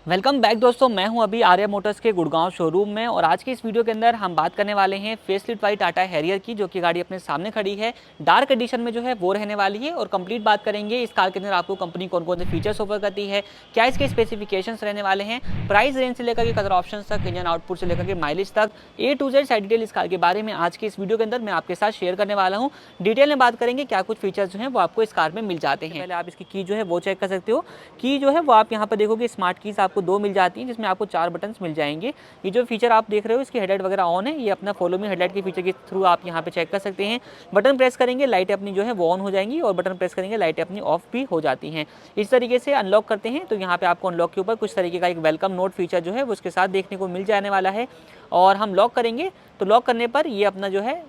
Welcome back दोस्तों, मैं हूं अभी आर्या मोटर्स के गुड़गांव शोरूम में और आज की इस वीडियो के अंदर हम बात करने वाले हैं फेसलिफ्ट वाली टाटा हैरियर की, जो कि गाड़ी अपने सामने खड़ी है। डार्क एडिशन में जो है वो रहने वाली है और कंप्लीट बात करेंगे इस कार के अंदर आपको कंपनी कौन कौन से फीचर्स ऑफर करती है, क्या इसके स्पेसिफिकेशंस रहने वाले हैं, प्राइस रेंज से लेकर के कलर ऑप्शन तक, इंजन आउटपुट से लेकर के माइलेज तक, A to Z सारी डिटेल इस कार के बारे में आज की इस वीडियो के अंदर मैं आपके साथ शेयर करने वाला हूँ। डिटेल में बात करेंगे क्या कुछ फीचर्स जो है वो आपको इस कार में मिल जाते हैं। पहले आप इसकी की जो है वो चेक कर सकते हो। की जो है वो आप यहाँ पर देखोगे स्मार्ट कीज आपको 2 मिल जाती हैं, जिसमें आपको 4 बटन्स मिल जाएंगे। ये जो फीचर आप देख रहे हो इसकी हेडलाइट वगैरह ऑन है, ये अपना फॉलो मी हेडलाइट के फीचर के थ्रू आप यहाँ पे चेक कर सकते हैं। बटन प्रेस करेंगे लाइटें अपनी जो है वो ऑन हो जाएंगी और बटन प्रेस करेंगे लाइटें अपनी ऑफ भी हो जाती हैं। इस तरीके से अनलॉक करते हैं तो यहाँ पे आपको अनलॉक के ऊपर कुछ तरीके का एक वेलकम नोट फीचर जो है वो उसके साथ देखने को मिल जाने वाला है। और हम लॉक करेंगे तो लॉक करने पर ये अपना जो है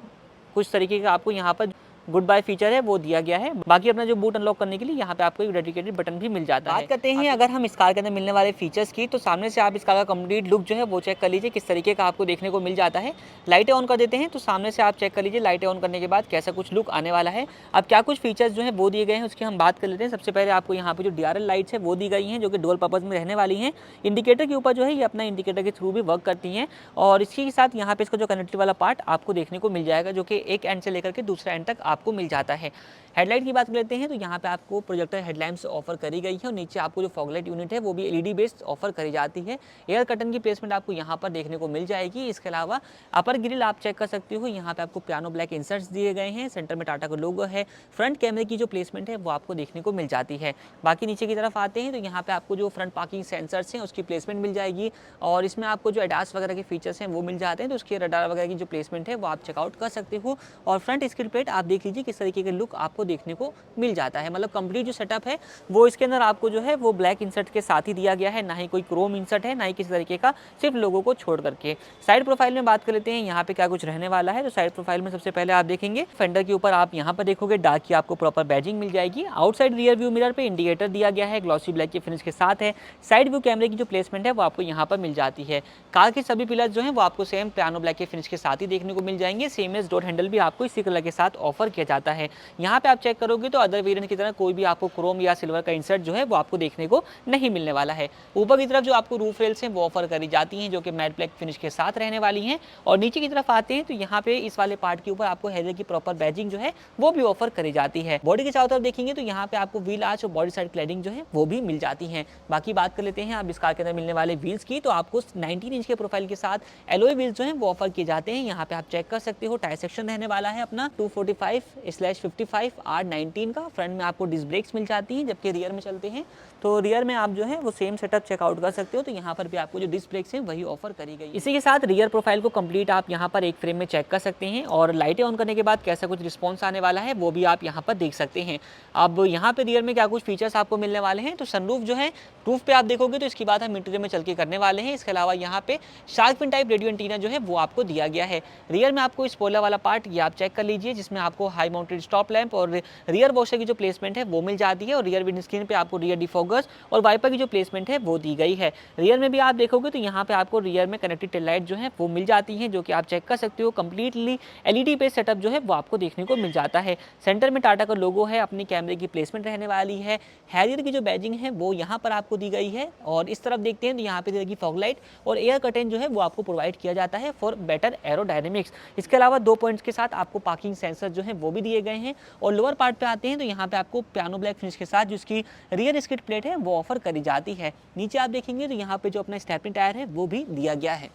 कुछ तरीके का आपको यहाँ पर गुड बाय फीचर है वो दिया गया है। बाकी अपना जो बूट अनलॉक करने के लिए यहाँ पे आपको एक डेडिकेटेड बटन भी मिल जाता है। बात करते हैं अगर हम इस कार के अंदर मिलने वाले फीचर्स की, तो सामने से आप इस कार का कंप्लीट लुक जो है वो चेक कर लीजिए किस तरीके का आपको देखने को मिल जाता है। लाइटें ऑन कर देते हैं तो सामने से आप चेक कर लीजिए लाइटें ऑन करने के बाद कैसा कुछ लुक आने वाला है। अब क्या कुछ फीचर्स जो है वो दिए गए हैं उसकी हम बात कर लेते हैं। सबसे पहले आपको यहाँ पे जो DRL लाइट्स है वो दी गई हैं, जो कि डुअल पर्पज में रहने वाली हैं। इंडिकेटर के ऊपर जो है ये अपना इंडिकेटर के थ्रू भी वर्क करती हैं और इसके साथ यहाँ पे इसका जो कनेक्टिव वाला पार्ट आपको देखने को मिल जाएगा, जो कि एक एंड से लेकर के दूसरा एंड तक आपको मिल जाता है। हेडलाइट की बात कर लेते हैं तो यहाँ पे आपको प्रोजेक्टर हेडलाइट्स ऑफर करी गई है और नीचे आपको जो फॉगलाइट यूनिट है वो भी LED बेस्ड ऑफर करी जाती है। एयर कर्टन की प्लेसमेंट आपको यहाँ पर देखने को मिल जाएगी। इसके अलावा अपर ग्रिल आप चेक कर सकते हो, यहाँ पे आपको पियानो ब्लैक इंसर्ट्स दिए गए हैं, सेंटर में टाटा का लोगो है। फ्रंट कैमरे की जो प्लेसमेंट है वो आपको देखने को मिल जाती है। बाकी नीचे की तरफ आते हैं तो यहाँ पे आपको जो फ्रंट पार्किंग सेंसर्स हैं उसकी प्लेसमेंट मिल जाएगी और इसमें आपको जो एडास वगैरह के फीचर्स हैं वो मिल जाते हैं, तो उसके रडार वगैरह की जो प्लेसमेंट है वो आप चेकआउट कर सकते हो। और फ्रंट स्क्रीन प्लेट आप देख लीजिए किस तरीके के लुक आपको देखने को मिल जाता है। मतलब कंप्लीट जो सेटअप है वो इसके अंदर आपको जो है वो ब्लैक इंसर्ट के साथ ही दिया गया है, ना ही कोई क्रोम इंसर्ट है, ना ही किसी तरीके का, सिर्फ लोगो को छोड़ करके। साइड प्रोफाइल में बात कर लेते हैं यहाँ पे क्या कुछ रहने वाला है। तो साइड प्रोफाइल में सबसे पहले आप देखेंगे फेंडर के ऊपर आप यहाँ पर देखोगे डार्क की आपको प्रॉपर बैजिंग मिल जाएगी। आउटसाइड रियर व्यू मिरर पे इंडिकेटर दिया गया है, ग्लॉसी ब्लैक के फिनिश के साथ है। साइड व्यू कैमरे की जो प्लेसमेंट है वो आपको यहाँ पर मिल जाती है। कार के सभी पिलर जो है वो आपको सेम पियानो ब्लैक के फिनिश के साथ ही देखने को मिल जाएंगे। सेम एज डोर हैंडल भी आपको इसी कलर के साथ ऑफर किया जाता है। यहाँ पे आप चेक करोगे तो अदर वेरिएंट की तरह कोई भी आपको क्रोम या सिल्वर का इंसर्ट जो है वो आपको देखने को नहीं मिलने वाला है। ऊपर की तरफ जो आपको रूफ रेल्स हैं वो ऑफर करी जाती हैं, जो कि मैट ब्लैक फिनिश के साथ रहने वाली हैं। और नीचे की तरफ आते हैं तो यहाँ पे इस वाले पार्ट के ऊपर आपको हैरियर की प्रॉपर बैजिंग जो है वो भी ऑफर करी जाती है। बॉडी के चारों तरफ देखेंगे तो यहाँ पे आपको व्हील आर्च और बॉडी साइड क्लैडिंग जो है वो भी मिल जाती है। बाकी बात कर लेते हैं अब इस कार के अंदर मिलने वाले व्हील्स की, तो आपको 19 इंच के प्रोफाइल के साथ एलॉय व्हील्स जो है वो ऑफर किए जाते हैं। यहाँ पे आप चेक कर सकते हो टायर सेक्शन रहने वाला है अपना 245/55 R19 का। फ्रंट में आपको डिस्क ब्रेक्स मिल जाती हैं, जबकि रियर में चलते हैं तो रियर में आप जो है वो सेम सेटअप चेकआउट कर सकते हो। तो यहाँ पर भी आपको जो डिस्क ब्रेक्स हैं वही ऑफर करी गई। इसी के साथ रियर प्रोफाइल को कंप्लीट आप यहाँ पर एक फ्रेम में चेक कर सकते हैं और लाइटें ऑन करने के बाद कैसा कुछ रिस्पॉन्स आने वाला है वो भी आप यहाँ पर देख सकते हैं। अब यहाँ पे रियर में क्या कुछ फीचर्स आपको मिलने वाले हैं, तो सनरूफ जो है रूफ पे आप देखोगे तो इसकी बात हम इंटीरियर में चल के करने वाले हैं। इसके अलावा यहाँ पे shark fin type radio antenna जो है वो आपको दिया गया है। रियर में आपको स्पॉइलर वाला पार्ट ये आप चेक कर लीजिए, जिसमें आपको हाई माउंटेड स्टॉप लैंप और रियर वॉशर की जो प्लेसमेंट है वो मिल जाती है। और रियर विंड स्क्रीन पे आपको रियर डिफॉगर्स और वाइपर की जो प्लेसमेंट है वो दी गई है। रियर में भी आप देखोगे तो यहाँ पे आपको रियर में कनेक्टेड टेल लाइट जो है वो मिल जाती है, जो कि आप चेक कर सकते हो। कंप्लीटली LED पे सेटअप जो है वो आपको देखने को मिल जाता है। सेंटर में टाटा का लोगो है, अपनी कैमरे की प्लेसमेंट रहने वाली है। हैरियर की जो बैजिंग है वो यहाँ पर आपको दी गई है। और इस तरफ देखते हैं तो यहाँ पे देगी फॉग लाइट और एयर कर्टेन जो है वो आपको प्रोवाइड किया जाता है फॉर बेटर एरोडायनेमिक्स। इसके अलावा 2 पॉइंट्स के साथ आपको पार्किंग सेंसर जो है वो भी दिए गए हैं। और लोअर पार्ट पे आते हैं तो यहाँ पे आपको पियानो ब्लैक फिनिश के साथ जिसकी रियर स्किड प्लेट है वो ऑफर करी जाती है। नीचे आप देखेंगे तो यहाँ पे जो अपना स्टेपनी टायर है वो भी दिया गया है।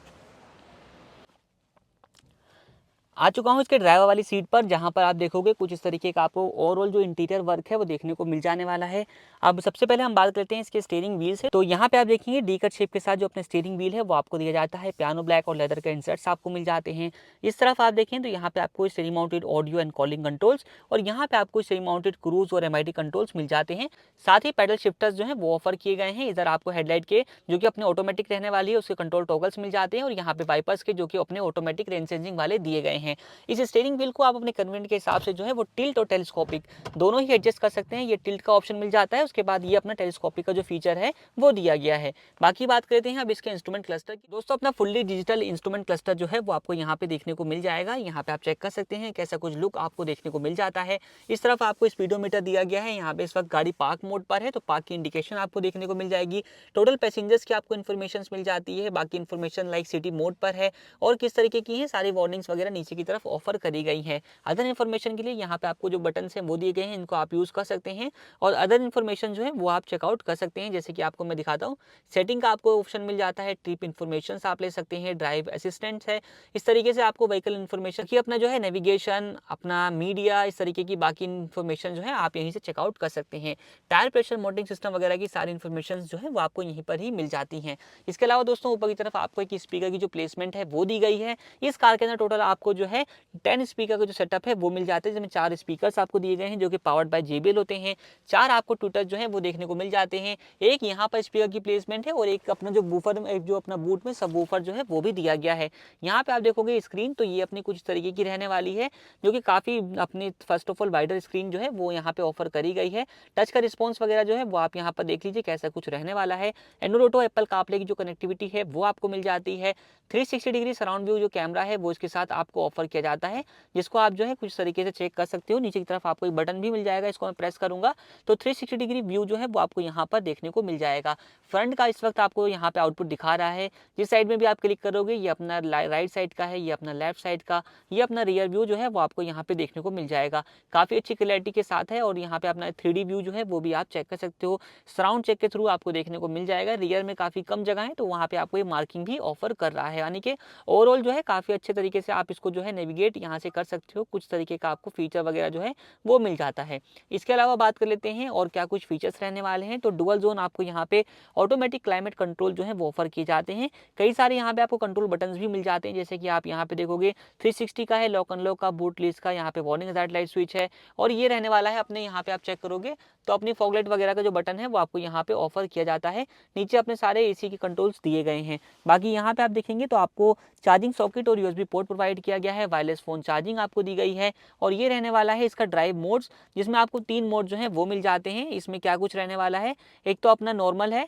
आ चुका हूँ इसके ड्राइवर वाली सीट पर, जहाँ पर आप देखोगे कुछ इस तरीके का आपको ओवरऑल जो इंटीरियर वर्क है वो देखने को मिल जाने वाला है। अब सबसे पहले हम बात करते हैं इसके स्टीयरिंग व्हील से। तो यहाँ पे आप देखेंगे डी कट शेप के साथ जो अपने स्टीयरिंग व्हील है वो आपको दिया जाता है। पियानो ब्लैक और लेदर के इंसर्ट्स आपको मिल जाते हैं। इस तरफ आप देखें तो यहाँ पे आपको semi mounted audio and calling controls और यहाँ पे आपको सेमी माउंटेड क्रूज और MID कंट्रोल्स मिल जाते हैं। साथ ही पैडल शिफ्टर्स जो है वो ऑफर किए गए हैं। इधर आपको हेडलाइट के जो कि अपने ऑटोमेटिक रहने वाली है उसके कंट्रोल टॉगल्स मिल जाते हैं और यहाँ पे वाइपर्स के जो कि अपने ऑटोमेटिक रेन सेंसिंग वाले दिए गए हैं। हैं। इस स्टीयरिंग व्हील को आप अपने कन्वीनियंट के हिसाब से जो है वो टिल्ट और टेलीस्कोपिक दोनों ही एडजस्ट कर सकते हैं। ये टिल्ट का ऑप्शन मिल जाता है, उसके बाद ये अपना टेलीस्कोपिक का जो फीचर है वो दिया गया है। बाकी बात करते हैं अब इसके इंस्ट्रूमेंट क्लस्टर की। दोस्तों अपना फुल्ली डिजिटल इंस्ट्रूमेंट क्लस्टर जो है वो आपको यहाँ पे देखने को मिल जाएगा। यहाँ पे आप चेक कर सकते हैं कैसा कुछ लुक आपको देखने को मिल जाता है। इस तरफ आपको स्पीडोमीटर दिया गया है। यहाँ पे इस वक्त गाड़ी पार्क मोड पर है तो पार्क की इंडिकेशन आपको देखने को मिल जाएगी। टोटल पैसेंजर्स की आपको इन्फॉर्मेशन मिल जाती है। बाकी इन्फॉर्मेशन लाइक सिटी मोड पर है और किस तरीके की है सारी वार्निंग्स वगैरह नीचे की तरफ ऑफर करी गई है। अदर इन्फॉर्मेशन के लिए यहाँ पे आपको जो बटन हैं वो दिए गए हैं, इनको आप यूज कर सकते हैं और अदर इन्फॉर्मेशन जो है वो आप चेकआउट कर सकते हैं। जैसे कि आपको मैं दिखाता हूँ, सेटिंग का आपको ऑप्शन मिल जाता है, ट्रिप इन्फॉर्मेशन आप ले सकते हैं, ड्राइव असिस्टेंट है, इस तरीके से आपको व्हीकल इन्फॉर्मेशन की अपना जो है नेविगेशन, अपना मीडिया, इस तरीके की बाकी इन्फॉर्मेशन जो है आप यहीं से चेकआउट कर सकते हैं। टायर प्रेशर मॉनिटरिंग सिस्टम वगैरह की सारी इन्फॉर्मेशन जो है वो आपको यहीं पर ही मिल जाती हैं। इसके अलावा दोस्तों ऊपर की तरफ आपको एक स्पीकर की जो प्लेसमेंट है वो दी गई है। इस कार के अंदर टोटल आपको जो है 10 स्पीकर का जो सेटअप है वो मिल जाते हैं, जिसमें 4 स्पीकर्स आपको दिए गए हैं जो कि पावर्ड बाय JBL होते हैं। 4 आपको ट्विटर जो है वो देखने को मिल जाते हैं। एक यहाँ पर स्पीकर की प्लेसमेंट है और एक अपना जो बूफर, एक जो अपना बूट में सब वूफर जो है वो भी दिया गया है। यहाँ पे आप देखोगे स्क्रीन तो ये अपनी कुछ तरीके की रहने वाली है जो कि काफ़ी अपनी first of all wider screen जो है वो यहाँ पे ऑफर करी गई है। टच का रिस्पॉन्स वगैरह जो है वो आप यहाँ पर देख लीजिए कैसा कुछ रहने वाला है। एंड्रॉइड ऑटो, एप्पल कारप्ले की जो कनेक्टिविटी है वो आपको मिल जाती है। 360 डिग्री सराउंड व्यू जो कैमरा है वो इसके साथ आपको ऑफर किया जाता है, जिसको आप जो है कुछ तरीके से चेक कर सकते हो। नीचे की तरफ आपको एक बटन भी मिल जाएगा, इसको मैं प्रेस करूंगा तो 360 डिग्री व्यू जो है वो आपको यहाँ पर देखने को मिल जाएगा। फ्रंट का इस वक्त आपको यहाँ पे आउटपुट दिखा रहा है। जिस साइड में भी आप क्लिक करोगे ये अपना राइट साइड का है, ये अपना लेफ्ट साइड का, ये अपना रियर व्यू जो है वो आपको यहाँ पे देखने को मिल जाएगा। काफ़ी अच्छी क्लैरिटी के साथ है और यहाँ पे अपना 3D व्यू जो है वो भी आप चेक कर सकते हो। सराउंड चेक के थ्रू आपको देखने को मिल जाएगा। रियर में काफ़ी कम जगह है तो वहाँ पे आपको ये मार्किंग भी ऑफर कर रहा है, यानी कि ओवरऑल जो है काफ़ी अच्छे तरीके से आप इसको जो है नेविगेट यहाँ से कर सकते हो। कुछ तरीके का आपको फीचर वगैरह जो है वो मिल जाता है। इसके अलावा बात कर लेते हैं और क्या कुछ फीचर्स रहने वाले हैं। तो डुअल जोन आपको यहाँ पे ऑटोमेटिक क्लाइमेट कंट्रोल जो है वो ऑफर किए जाते हैं। कई सारे यहाँ पे आपको कंट्रोल बटन्स भी मिल जाते हैं, जैसे कि आप यहाँ पे देखोगे 360 का है, लॉक अनलॉक का, बूट लीज का, यहाँ पे वार्निंग हजार्ड लाइट स्विच है और ये रहने वाला है अपने यहाँ पे आप चेक करोगे तो अपनी फॉगलाइट वगैरह का जो बटन है वो आपको यहाँ पे ऑफर किया जाता है। नीचे अपने सारे AC के कंट्रोल्स दिए गए हैं। बाकी यहाँ पे आप देखेंगे तो आपको चार्जिंग सॉकेट और USB पोर्ट प्रोवाइड किया गया है। वायरलेस फोन चार्जिंग आपको दी गई है और ये रहने वाला है इसका ड्राइव मोड्स, जिसमें आपको 3 मोड जो है वो मिल जाते हैं। इसमें क्या कुछ रहने वाला है, एक तो अपना नॉर्मल है,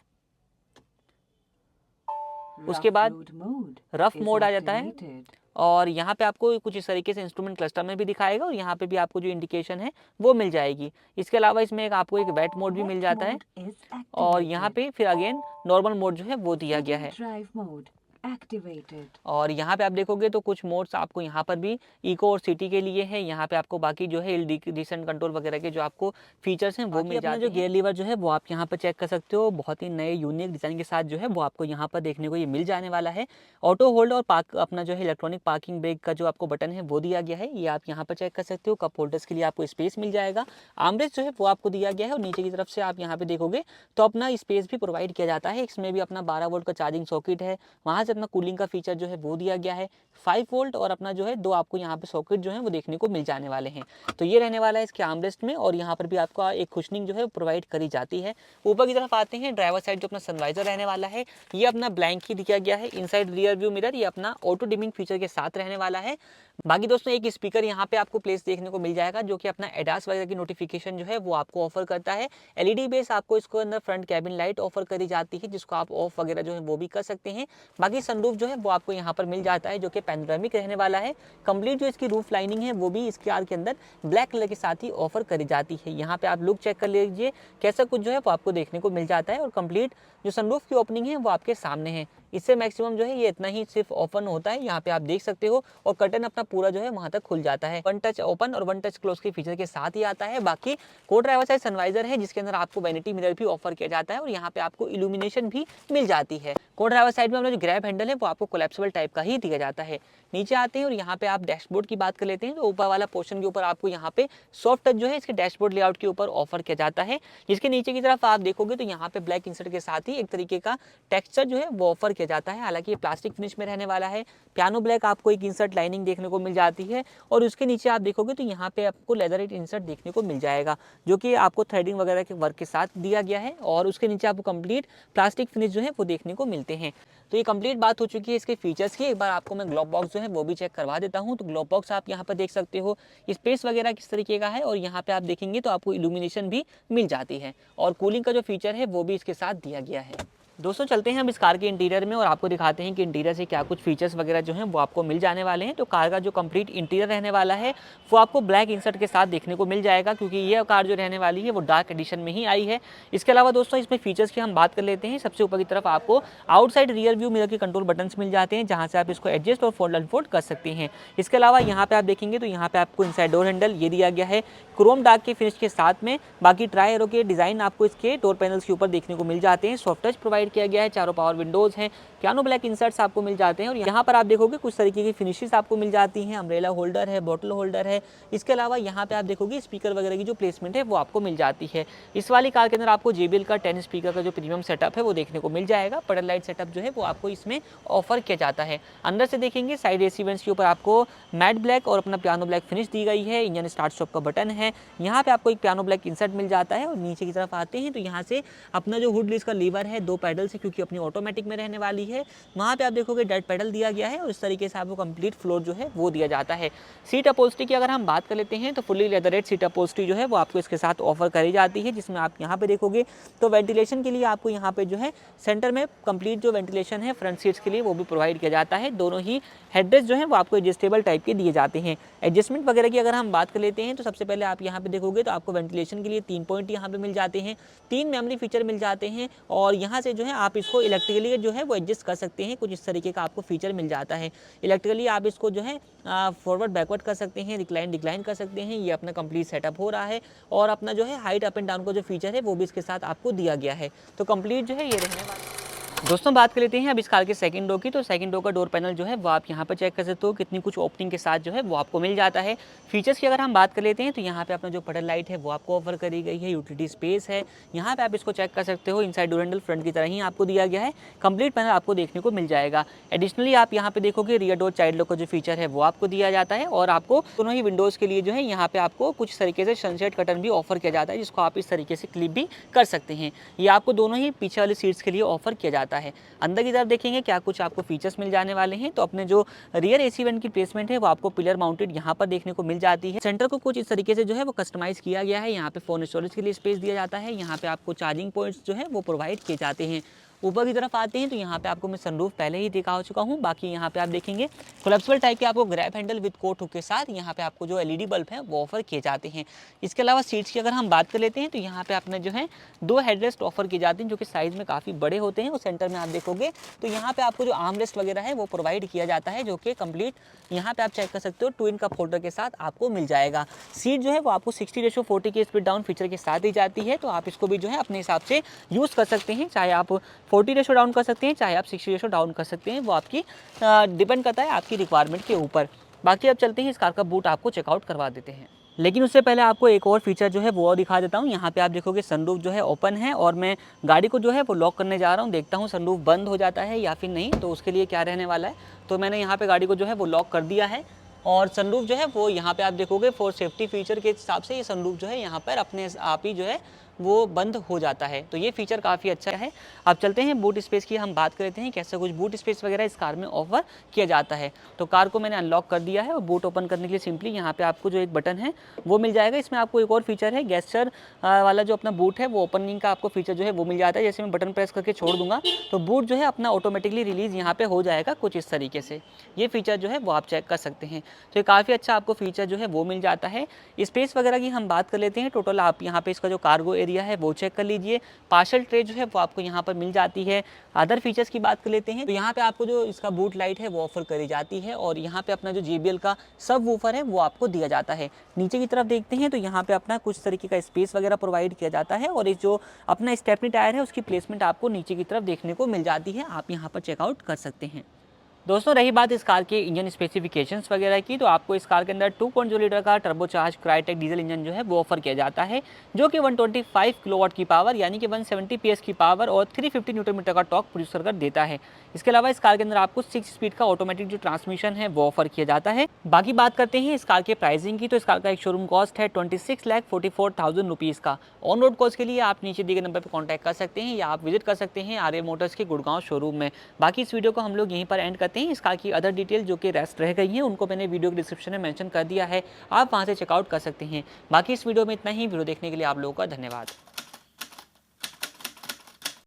उसके बाद रफ मोड आ जाता है और यहाँ पे आपको कुछ इस तरीके से इंस्ट्रूमेंट क्लस्टर में भी दिखाएगा और यहाँ पे भी आपको जो इंडिकेशन है वो मिल जाएगी। इसके अलावा इसमें आपको एक वेट मोड भी मिल जाता है और यहाँ पे फिर अगेन नॉर्मल मोड जो है वो दिया गया है। और यहाँ पे आप देखोगे तो कुछ मोड्स आपको यहाँ पर भी इको और सिटी के लिए है। यहाँ पे आपको बाकी जो है डिसेंट कंट्रोल वगैरह के जो आपको फीचर्स हैं वो मिल जाते हैं। जो गियर लीवर जो है वो आप यहाँ पर चेक कर सकते हो, बहुत ही नए यूनिक डिजाइन के साथ जो है वो आपको यहाँ पर देखने को ये मिल जाने वाला है। ऑटो होल्ड और पार्क अपना जो है इलेक्ट्रॉनिक पार्किंग ब्रेक का जो आपको बटन है वो दिया गया है, ये आप यहाँ पर चेक कर सकते हो। कप होल्डर्स के लिए आपको स्पेस मिल जाएगा। आर्मरेस्ट जो है वो आपको दिया गया है और नीचे की तरफ से आप यहाँ पे देखोगे तो अपना स्पेस भी प्रोवाइड किया जाता है। इसमें भी अपना 12 वोल्ट का चार्जिंग सॉकेट है, वहाँ से अपना कूलिंग का फीचर जो है वो दिया गया है। 5 वोल्ट और अपना जो है 2 आपको यहाँ पे सॉकेट जो है वो देखने को मिल जाने वाले हैं। तो ये रहने वाला है इसके आर्मरेस्ट में और यहाँ पर भी आपको एक कुशनिंग जो है प्रोवाइड करी जाती है। ऊपर की तरफ आते हैं, ड्राइवर साइड जो अपना सनवाइजर रहने वाला है ये अपना ब्लैंक ही दिया गया है। इनसाइड रियर व्यू मिरर ये अपना ऑटो डिमिंग फीचर के साथ रहने वाला है। बाकी दोस्तों एक स्पीकर यहाँ पे आपको प्लेस देखने को मिल जाएगा जो कि अपना एडास वगैरह की नोटिफिकेशन जो है वो आपको ऑफर करता है। LED बेस आपको इसको अंदर फ्रंट कैबिन लाइट ऑफर करी जाती है जिसको आप ऑफ वगैरह जो है वो भी कर सकते हैं। बाकी सनरूफ जो है वो आपको यहाँ पर मिल जाता है जो कि पैनोरामिक रहने वाला है। कंप्लीट जो इसकी रूफ लाइनिंग है वो भी इस कार के अंदर ब्लैक कलर के साथ ही ऑफर करी जाती है। यहाँ पे आप लुक चेक कर लीजिए कैसा कुछ जो है वो आपको देखने को मिल जाता है और कंप्लीट जो सनरूफ की ओपनिंग है वो आपके सामने है। इससे मैक्सिमम जो है ये इतना ही सिर्फ ओपन होता है, यहाँ पे आप देख सकते हो और कर्टन अपना पूरा जो है वहां तक खुल जाता है। 1 टच ओपन और 1 टच क्लोज के फीचर के साथ ही आता है। बाकी को ड्राइवर साइड सनवाइजर है जिसके अंदर आपको वैनिटी मिरर भी ऑफर किया जाता है और यहाँ पे आपको इल्यूमिनेशन भी मिल जाती है। को ड्राइवर साइड में अपना जो ग्रैब हैंडल है वो आपको कोलैप्सिबल टाइप का ही दिया जाता है। नीचे आते हैं और यहाँ पे आप डैशबोर्ड की बात कर लेते हैं तो ऊपर वाला पोर्शन के ऊपर आपको यहाँ पे सॉफ्ट टच जो है इसके डैशबोर्ड लेआउट के ऊपर ऑफर किया जाता है, जिसके नीचे की तरफ आप देखोगे तो यहाँ पे ब्लैक इंसर्ट के साथ ही एक तरीके का टेक्सचर जो है वो ऑफर किया जाता है। हालांकि ये प्लास्टिक फिनिश में रहने वाला है। पियानो ब्लैक आपको एक इंसर्ट लाइनिंग देखने को मिल जाती है और उसके नीचे आप देखोगे तो यहाँ पे आपको लेदरेट इंसर्ट देखने को मिल जाएगा जो कि आपको थ्रेडिंग वगैरह के वर्क के साथ दिया गया है और उसके नीचे आपको कंप्लीट प्लास्टिक फिनिश जो है वो देखने को मिलते लेते हैं। तो ये कंप्लीट बात हो चुकी है इसके फीचर्स की। एक बार आपको मैं ग्लोब बॉक्स जो है वो भी चेक करवा देता हूँ। तो ग्लोब बॉक्स आप यहाँ पर देख सकते हो, स्पेस वगैरह किस तरीके का है और यहाँ पे आप देखेंगे तो आपको इल्यूमिनेशन भी मिल जाती है और कूलिंग का जो फीचर है वो भी इसके साथ दिया गया है। दोस्तों चलते हैं हम इस कार के इंटीरियर में और आपको दिखाते हैं कि इंटीरियर से क्या कुछ फीचर्स वगैरह जो हैं वो आपको मिल जाने वाले हैं। तो कार का जो कंप्लीट इंटीरियर रहने वाला है वो आपको ब्लैक इंसर्ट के साथ देखने को मिल जाएगा, क्योंकि ये कार जो रहने वाली है वो डार्क एडिशन में ही आई है। इसके अलावा दोस्तों इसमें फीचर्स की हम बात कर लेते हैं। सबसे ऊपर की तरफ आपको आउटसाइड रियर व्यू मिरर के कंट्रोल बटन्स मिल जाते हैं, जहाँ से आप इसको एडजस्ट और फोल्ड अनफोल्ड कर सकते हैं। इसके अलावा यहाँ पे आप देखेंगे तो यहाँ पे आपको इनसाइड डोर हैंडल ये दिया गया है क्रोम डार्क के फिनिश के साथ में। बाकी ट्राई एरो के डिजाइन आपको इसके डोर पैनल्स के ऊपर देखने को मिल जाते हैं। सॉफ्ट टच प्रोवाइड किया गया है, चारों पावर विंडोज हैं, पियानो ब्लैक इंसर्ट्स आपको मिल जाते हैं और यहाँ पर आप देखोगे कुछ तरीके की फिनिशेस आपको मिल जाती हैं। अम्ब्रेला होल्डर है, बॉटल होल्डर है। इसके अलावा यहाँ पे आप देखोगे स्पीकर वगैरह की जो प्लेसमेंट है वो आपको मिल जाती है। इस वाली कार के अंदर आपको JBL का 10 स्पीकर का जो प्रीमियम सेटअप है वो देखने को मिल जाएगा। पेडल लाइट सेटअप जो है वो आपको इसमें ऑफर किया जाता है। अंदर से देखेंगे साइड AC वेंट्स के ऊपर आपको मैट ब्लैक और अपना पियानो ब्लैक फिनिश दी गई है। इंजन स्टार्ट स्टॉप का बटन है, यहाँ पे आपको एक पियानो ब्लैक इंसर्ट मिल जाता है। और नीचे की तरफ आते हैं तो यहाँ से अपना जो हुड लिस्ट का लीवर है 2 पैडल से, क्योंकि अपनी ऑटोमेटिक में रहने वाली है, वहाँ पे आप देखोगे डेड पैडल दिया गया है और इस तरीके से आपको कंप्लीट फ्लोर जो है वो दिया जाता है। सीट अपहोल्स्ट्री की अगर हम बात कर लेते हैं तो फुल्ली लेदरेट सीट अपहोल्स्ट्री जो है वो आपको इसके साथ ऑफर करी जाती है, जिसमें आप यहाँ पे देखोगे तो वेंटिलेशन के लिए आपको यहाँ पे जो है सेंटर में कंप्लीट जो वेंटिलेशन है फ्रंट सीट्स के लिए वो भी प्रोवाइड किया जाता है। दोनों ही हेडरेस्ट जो है वो आपको एडजस्टेबल टाइप के दिए जाते हैं। एडजस्टमेंट वगैरह की अगर हम बात कर लेते हैं तो सबसे पहले आप यहाँ पे देखोगे तो आपको वेंटिलेशन के लिए 3 पॉइंट यहाँ पे मिल जाते हैं, 3 मेमोरी फीचर मिल जाते हैं और यहाँ से जो है आप इसको इलेक्ट्रिकली जो है वो एडजस्ट कर सकते हैं। कुछ इस तरीके का आपको फीचर मिल जाता है। इलेक्ट्रिकली आप इसको जो है फॉरवर्ड बैकवर्ड कर सकते हैं, रिक्लाइन डिक्लाइन कर सकते हैं। ये अपना कंप्लीट सेटअप हो रहा है और अपना जो है हाइट अप एंड डाउन का जो फीचर है वो भी इसके साथ आपको दिया गया है। तो कंप्लीट जो है ये रहने वाला। दोस्तों बात कर लेते हैं अब इस कार के सेकंड डोर की। तो सेकंड डोर का डोर पैनल जो है वो आप यहाँ पर चेक कर सकते हो, कितनी कुछ ओपनिंग के साथ जो है वो आपको मिल जाता है। फीचर्स की अगर हम बात कर लेते हैं तो यहाँ पे अपना जो पेडल लाइट है वो आपको ऑफर करी गई है। यूटिलिटी स्पेस है, यहाँ पे आप इसको चेक कर सकते हो। इनसाइड डोर हैंडल फ्रंट की तरह ही आपको दिया गया है। कंप्लीट पैनल आपको देखने को मिल जाएगा। एडिशनली आप यहाँ पे देखोगे रियर डोर चाइल्ड लॉक का जो फीचर है वो आपको दिया जाता है और आपको दोनों ही विंडोज़ के लिए जो है यहाँ पे आपको कुछ तरीके से सनसेट कर्टन भी ऑफर किया जाता है, जिसको आप इस तरीके से क्लिप भी कर सकते हैं। ये आपको दोनों ही पीछे वाली सीट्स के लिए ऑफर किया जाता है। अंदर की तरफ देखेंगे क्या कुछ आपको फीचर्स मिल जाने वाले हैं। तो अपने जो रियर AC वेंट की प्लेसमेंट है वो आपको पिलर माउंटेड यहाँ पर देखने को मिल जाती है। सेंटर को कुछ इस तरीके से जो है वो कस्टमाइज किया गया है। यहाँ पे फोन स्टोरेज के लिए स्पेस दिया जाता है। यहाँ पे आपको चार्जिंग पॉइंट्स जो है वो प्रोवाइड किए जाते हैं। ऊपर की तरफ आते हैं तो यहाँ पे आपको मैं सनरूफ पहले ही दिखा हो चुका हूँ। बाकी यहाँ पे आप देखेंगे कोलैप्सिबल टाइप के आपको grab handle with coat hook के साथ यहाँ पे आपको जो LED बल्ब है वो ऑफर किए जाते हैं। इसके अलावा सीट्स की अगर हम बात कर लेते हैं तो यहाँ पे आपने जो है 2 हेडरेस्ट ऑफर किए जाते हैं, जो कि साइज में काफ़ी बड़े होते हैं। और सेंटर में आप देखोगे तो यहाँ पे आपको जो आर्म रेस्ट वगैरह है वो प्रोवाइड किया जाता है, जो कि कंप्लीट यहाँ पे आप चेक कर सकते हो ट्विन कप होल्डर के साथ आपको मिल जाएगा। सीट जो है वो आपको 60:40 के स्पीड डाउन फीचर के साथ दी जाती है। तो आप इसको भी जो है अपने हिसाब से यूज़ कर सकते हैं, चाहे आप 40 डाउन कर सकते हैं, चाहे आप 60 डाउन कर सकते हैं। वो आपकी डिपेंड करता है आपकी रिक्वायरमेंट के ऊपर। बाकी अब चलते हैं इस कार का बूट आपको चेकआउट करवा देते हैं, लेकिन उससे पहले आपको एक और फीचर जो है वो और दिखा देता हूँ। यहाँ पे आप देखोगे सनरूफ जो है ओपन है और मैं गाड़ी को जो है वो लॉक करने जा रहा हूँ। देखता हूँ सनरूफ बंद हो जाता है या फिर नहीं, तो उसके लिए क्या रहने वाला है। तो मैंने यहाँ पे गाड़ी को जो है वो लॉक कर दिया है और सनरूफ जो है वो यहाँ पे आप देखोगे फॉर सेफ्टी फीचर के हिसाब से ये सनरूफ जो है यहाँ पर अपने आप ही जो है वो बंद हो जाता है। तो ये फीचर काफ़ी अच्छा है। अब चलते हैं बूट स्पेस की हम बात करते हैं, कैसे कुछ बूट स्पेस वगैरह इस कार में ऑफर किया जाता है। तो कार को मैंने अनलॉक कर दिया है और बूट ओपन करने के लिए सिंपली यहाँ पे आपको जो एक बटन है वो मिल जाएगा। इसमें आपको एक और फीचर है, गेस्चर वाला जो अपना बूट है वो ओपनिंग का आपको फीचर जो है वो मिल जाता है। जैसे मैं बटन प्रेस करके छोड़ दूंगा तो बूट जो है अपना ऑटोमेटिकली रिलीज यहाँ पे हो जाएगा कुछ इस तरीके से। ये फीचर जो है वो आप चेक कर सकते हैं। तो ये काफ़ी अच्छा आपको फीचर जो है वो मिल जाता है। स्पेस वगैरह की हम बात कर लेते हैं। टोटल आप यहाँ पे इसका जो कार्गो एरिया है वो चेक कर लीजिए। पार्सल ट्रे जो है वो आपको यहाँ पर मिल जाती है। अदर फीचर्स की बात कर लेते हैं तो यहाँ पे आपको जो इसका बूट लाइट है वो ऑफर करी जाती है और यहाँ पे अपना जो JBL का सब वूफर है वो आपको दिया जाता है। नीचे की तरफ देखते हैं तो यहाँ पे अपना कुछ तरीके का स्पेस वगैरह प्रोवाइड किया जाता है और इस जो अपना स्टेपनी टायर है उसकी प्लेसमेंट आपको नीचे की तरफ देखने को मिल जाती है। आप यहाँ पर चेकआउट कर सकते हैं। दोस्तों रही बात इस कार के इंजन स्पेसिफिकेशंस वगैरह की, तो आपको इस कार के अंदर 2.0 लीटर का टर्बोचार्ज क्रायोटेक डीजल इंजन जो है वो ऑफर किया जाता है, जो कि 125 किलोवाट की पावर यानी कि 170 पीएस की पावर और 350 न्यूटन मीटर का टॉर्क प्रोड्यूस कर देता है। इसके अलावा इस कार के अंदर आपको 6 स्पीड का ऑटोमेटिक जो ट्रांसमिशन है वो ऑफर किया जाता है। बाकी बात करते हैं इस कार के प्राइसिंग की, तो इस कार का एक शोरूम कॉस्ट है 26,44,000 रुपीज़ का। ऑन रोड कॉस्ट के लिए आप नीचे दिए गए नंबर पर कॉन्टैक्ट कर सकते हैं या आप विजिट कर सकते हैं आर्य मोटर्स के गुड़गांव शोरूम में। बाकी इस वीडियो को हम लोग यहीं पर एंड करते हैं। इस कार की अदर डिटेल जो कि रेस्ट रह गई हैं उनको मैंने वीडियो के डिस्क्रिप्शन में मेंशन कर दिया है, आप वहां से चेकआउट कर सकते हैं। बाकी इस वीडियो में इतना ही। वीडियो देखने के लिए आप लोगों का धन्यवाद।